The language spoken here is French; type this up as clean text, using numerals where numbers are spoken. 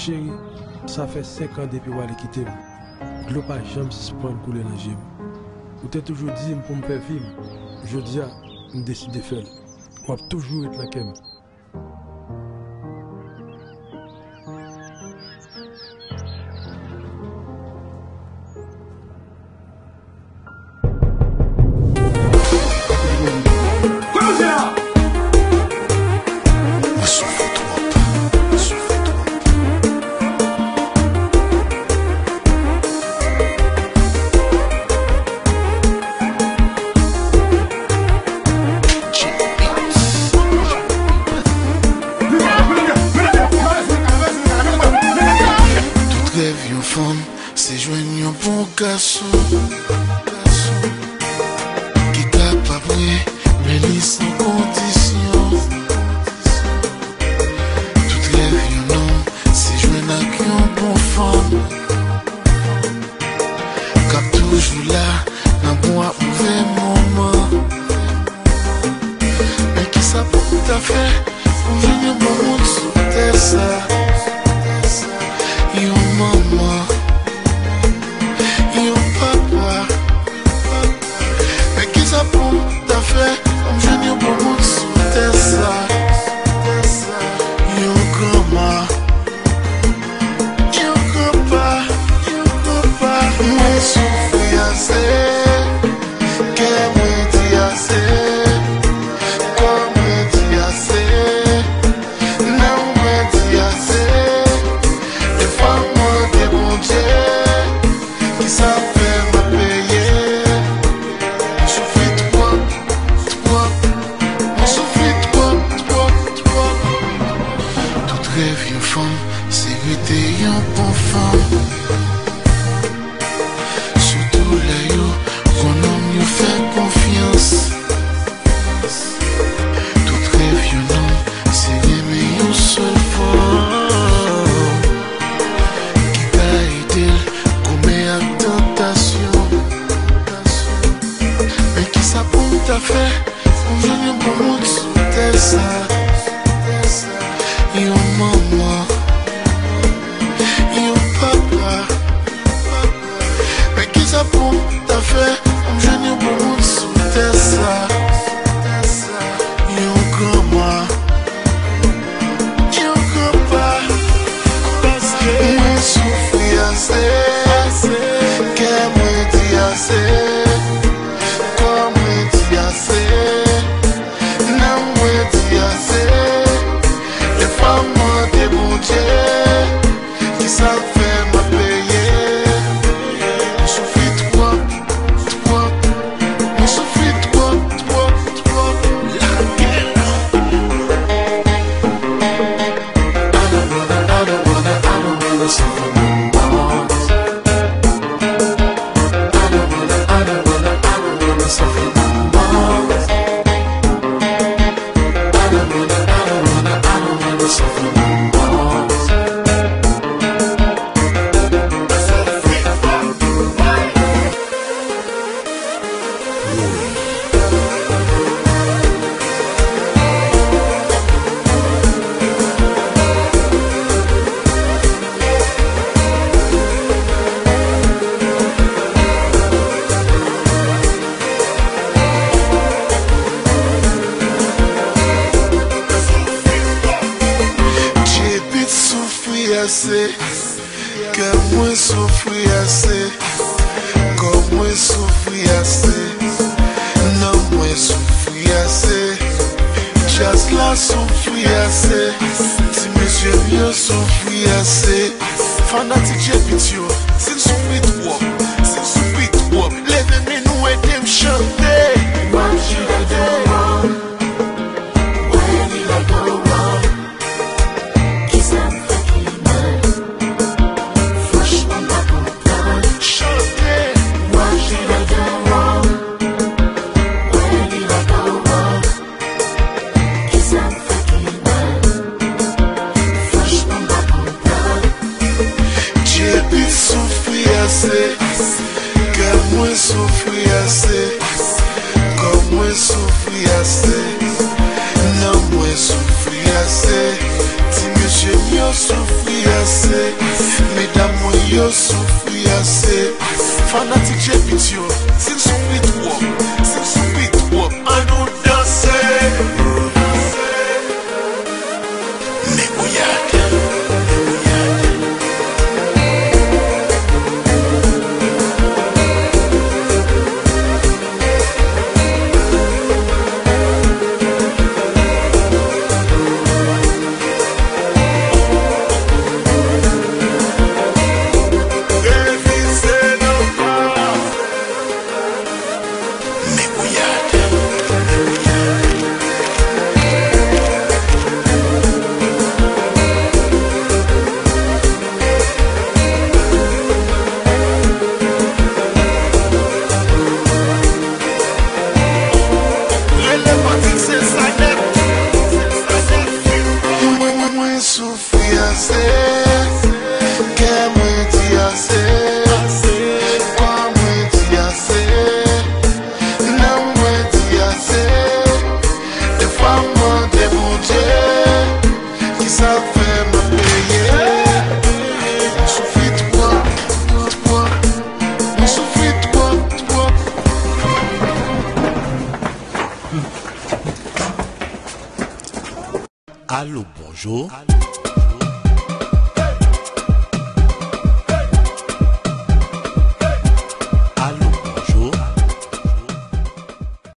Chérie, ça fait 5 ans depuis que je quitté. Je n'ai pas jamais suspendre couler dans le gym. Vous t'avez toujours dit pour me faire vivre. Je dis, je décide de faire. On va toujours être là quand même. C'est joindre un bon garçon qui est capable mais il sans condition. Toute rêve un homme, c'est joindre un bon femme cap toujours là dans bon mauvais moment. Mais qui ça pour tout à fait pour venir bon monde sur terre ça. Yo maman, yo papa, mais qui ça pour ta fait? Comme je n'ai pas mon sous ça. Yo grand-ma, yo grand-pa, moi souffrir assez, qu'elle me dit assez, comme me dit assez, non me dit assez. Qui ça fait me payer? On souffrit toi, on souffrit toi. Tout rêve une femme, c'est rester un bon femme. Surtout là yo, qu'on homme yo fait confiance. Tout rêve un homme, c'est aimer une seule fois. Mais qui ça pour ta fait? On vient pour moi de ça. Yo maman, yo papa, mais qui ça pour ta fait? On vient pour moi de ça. Yo grand-ma, yo grand-pa, parce que moi souffrir assez, qu'elle me dit assez. Qui ça fait me payer? On souffrit toi, on souffrit toi, la guerre. I don't wanna suffer no more. I don't wanna suffer no more. I don't wanna suffer no more. Que moi souffrir assez, comme moi souffrir assez, non moi souffrir assez, just la souffrir assez, si monsieur vieux souffrir assez, fanatique j'ai pitié, c'est souffrir trop, lève-moi nous aider me chanter. What should I do wrong? Where did I go wrong? Kiss and souffrir assez. pitié, s'il souffle trop, s'il souffle trop, à nous danser. Mais regarde. Allô, bonjour.